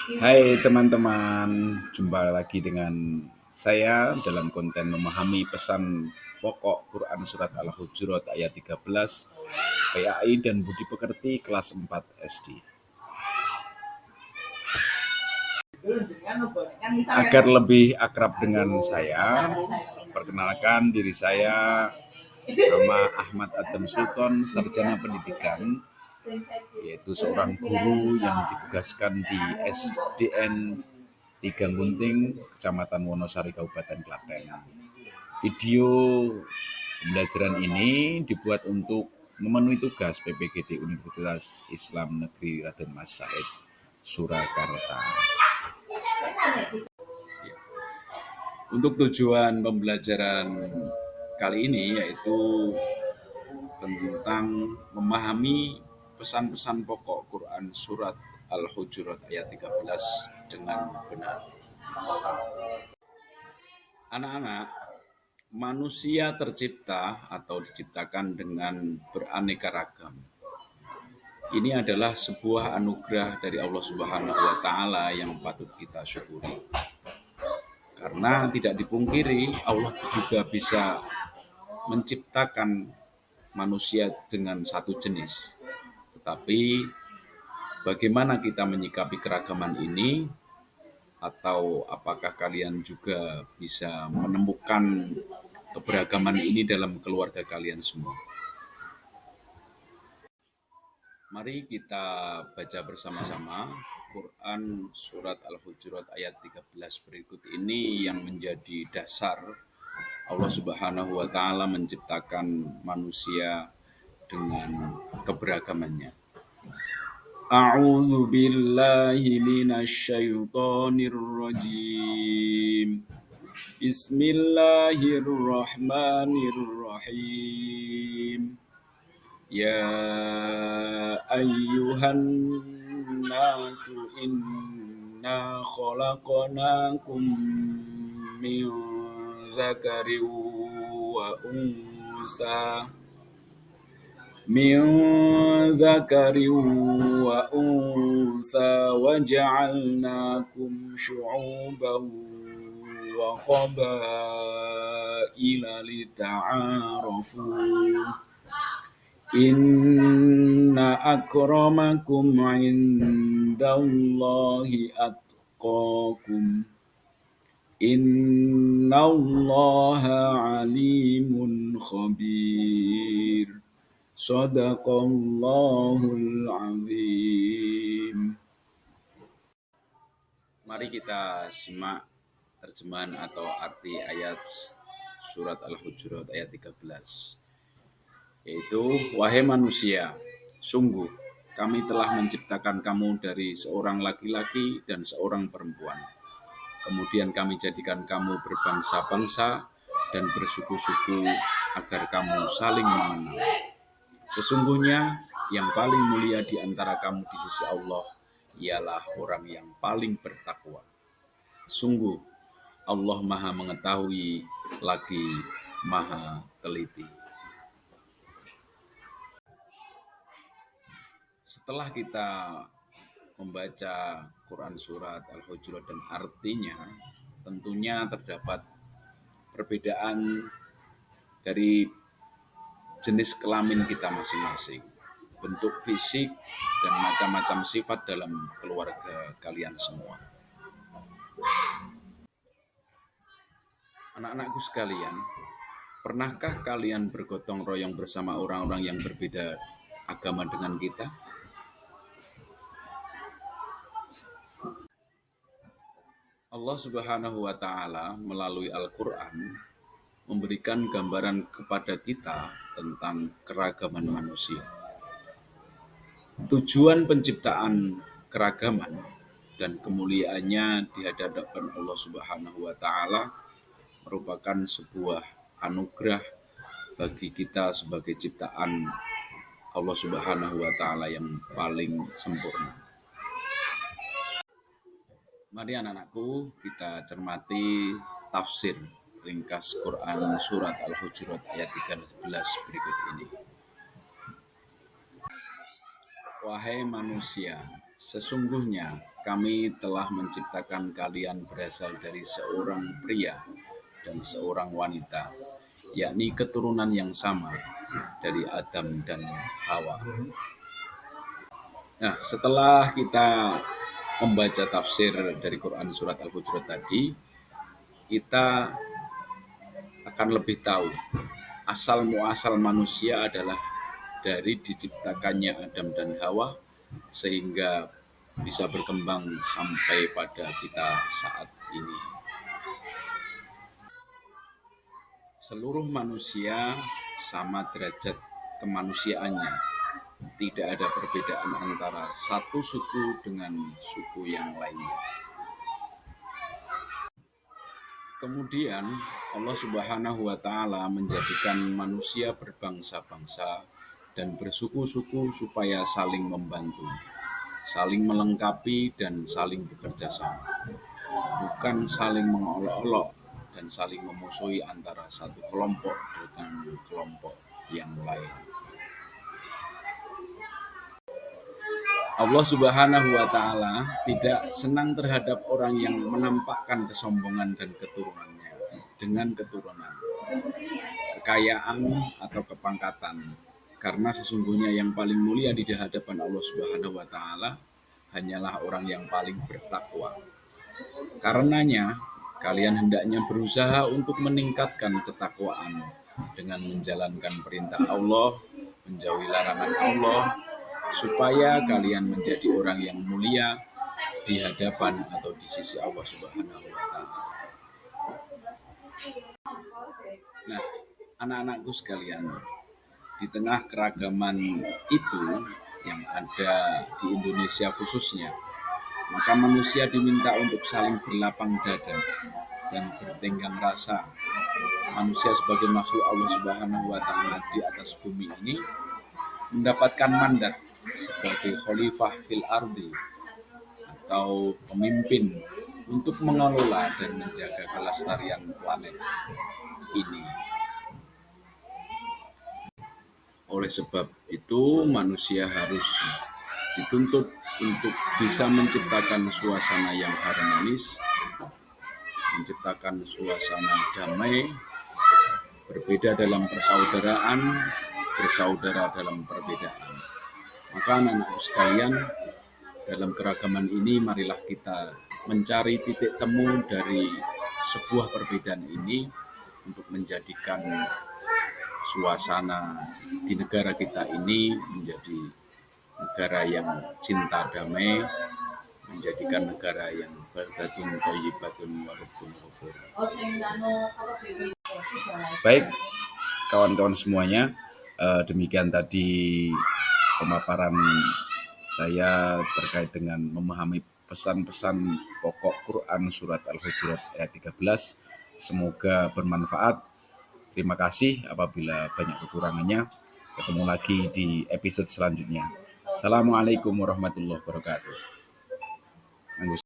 Hai teman-teman, jumpa lagi dengan saya dalam konten memahami pesan pokok Quran Surat Al-Hujurat ayat 13 PAI dan Budi Pekerti kelas 4 SD. Agar lebih akrab dengan saya, perkenalkan diri saya, nama Ahmad Adam Sultan, sarjana pendidikan, yaitu seorang guru yang ditugaskan di SDN Tiga Gunting, Kecamatan Wonosari, Kabupaten Klaten. Video pembelajaran ini dibuat untuk memenuhi tugas PPGD Universitas Islam Negeri Raden Mas Said, Surakarta. Untuk tujuan pembelajaran kali ini yaitu tentang memahami pesan-pesan pokok Quran Surat Al-Hujurat ayat 13 dengan benar. Anak-anak, manusia tercipta atau diciptakan dengan beraneka ragam. Ini adalah sebuah anugerah dari Allah Subhanahu wa Ta'ala yang patut kita syukuri. Karena tidak dipungkiri, Allah juga bisa menciptakan manusia dengan satu jenis. Tetapi bagaimana kita menyikapi keragaman ini? Atau apakah kalian juga bisa menemukan keberagaman ini dalam keluarga kalian semua? Mari kita baca bersama-sama Quran Surat Al-Hujurat ayat 13 berikut ini yang menjadi dasar Allah Subhanahu wa Ta'ala menciptakan manusia dengan keberagamannya. A'udzu billahi minasyaitonir rajim. Bismillahirrahmanirrahim. Ya ayyuhan nasu inna khalaqnakum min dzakarin wa unsa waja'alnakum syu'uban wa qabaila lita'arafu. Inna akramakum indallahi atqakum. Innallaha alimun khabir. Shadaqallahul azim. Mari kita simak terjemahan atau arti ayat surat Al-Hujurat ayat 13. Yaitu, wahai manusia, sungguh kami telah menciptakan kamu dari seorang laki-laki dan seorang perempuan. Kemudian kami jadikan kamu berbangsa-bangsa dan bersuku-suku agar kamu saling mengenal. Sesungguhnya yang paling mulia di antara kamu di sisi Allah ialah orang yang paling bertakwa. Sungguh Allah Maha mengetahui lagi Maha teliti. Setelah kita membaca Quran Surat Al-Hujurat dan artinya, tentunya terdapat perbedaan dari jenis kelamin kita masing-masing, bentuk fisik, dan macam-macam sifat dalam keluarga kalian semua. Anak-anakku sekalian, pernahkah kalian bergotong royong bersama orang-orang yang berbeda agama dengan kita? Allah Subhanahu wa Ta'ala melalui Al-Quran memberikan gambaran kepada kita tentang keragaman manusia. Tujuan penciptaan keragaman dan kemuliaannya di hadapan Allah Subhanahu wa Ta'ala merupakan sebuah anugerah bagi kita sebagai ciptaan Allah Subhanahu wa Ta'ala yang paling sempurna. Mari anak-anakku kita cermati tafsir ringkas Quran Surat Al-Hujurat ayat 13 berikut ini. Wahai manusia, sesungguhnya kami telah menciptakan kalian berasal dari seorang pria dan seorang wanita, yakni keturunan yang sama dari Adam dan Hawa. Nah, setelah kita membaca tafsir dari Quran surat Al-Hujurat tadi, kita akan lebih tahu asal muasal manusia adalah dari diciptakannya Adam dan Hawa sehingga bisa berkembang sampai pada kita saat ini. Seluruh manusia sama derajat kemanusiaannya. Tidak ada perbedaan antara satu suku dengan suku yang lainnya. Kemudian Allah Subhanahu wa Ta'ala menjadikan manusia berbangsa-bangsa dan bersuku-suku supaya saling membantu, saling melengkapi, dan saling bekerja sama. Bukan saling mengolok-olok dan saling memusuhi antara satu kelompok dengan kelompok yang lain. Allah Subhanahu wa Ta'ala tidak senang terhadap orang yang menampakkan kesombongan dan keturunannya dengan keturunan, kekayaan atau kepangkatan, karena sesungguhnya yang paling mulia di hadapan Allah Subhanahu wa Ta'ala hanyalah orang yang paling bertakwa. Karenanya, kalian hendaknya berusaha untuk meningkatkan ketakwaan dengan menjalankan perintah Allah, menjauhi larangan Allah, supaya kalian menjadi orang yang mulia di hadapan atau di sisi Allah Subhanahu wa Ta'ala. Nah, anak-anakku sekalian, di tengah keragaman itu yang ada di Indonesia khususnya, maka manusia diminta untuk saling berlapang dada dan bertenggang rasa. Manusia sebagai makhluk Allah Subhanahu wa Ta'ala di atas bumi ini mendapatkan mandat sebagai khalifah fil ardi atau pemimpin untuk mengelola dan menjaga kelestarian planet ini. Oleh sebab itu, manusia harus dituntut untuk bisa menciptakan suasana yang harmonis, menciptakan suasana damai, berbeda dalam persaudaraan, bersaudara dalam perbedaan. Maka anak-anakku sekalian, dalam keragaman ini marilah kita mencari titik temu dari sebuah perbedaan ini untuk menjadikan suasana di negara kita ini menjadi negara yang cinta damai, menjadikan negara yang baldatun thayyibatun wa rabbun ghafur. Baik, kawan-kawan semuanya, demikian tadi pemaparan saya terkait dengan memahami pesan-pesan pokok Quran surat Al-Hujurat ayat 13. Semoga bermanfaat. Terima kasih apabila banyak kekurangannya. Ketemu lagi di episode selanjutnya. Assalamualaikum warahmatullahi wabarakatuh.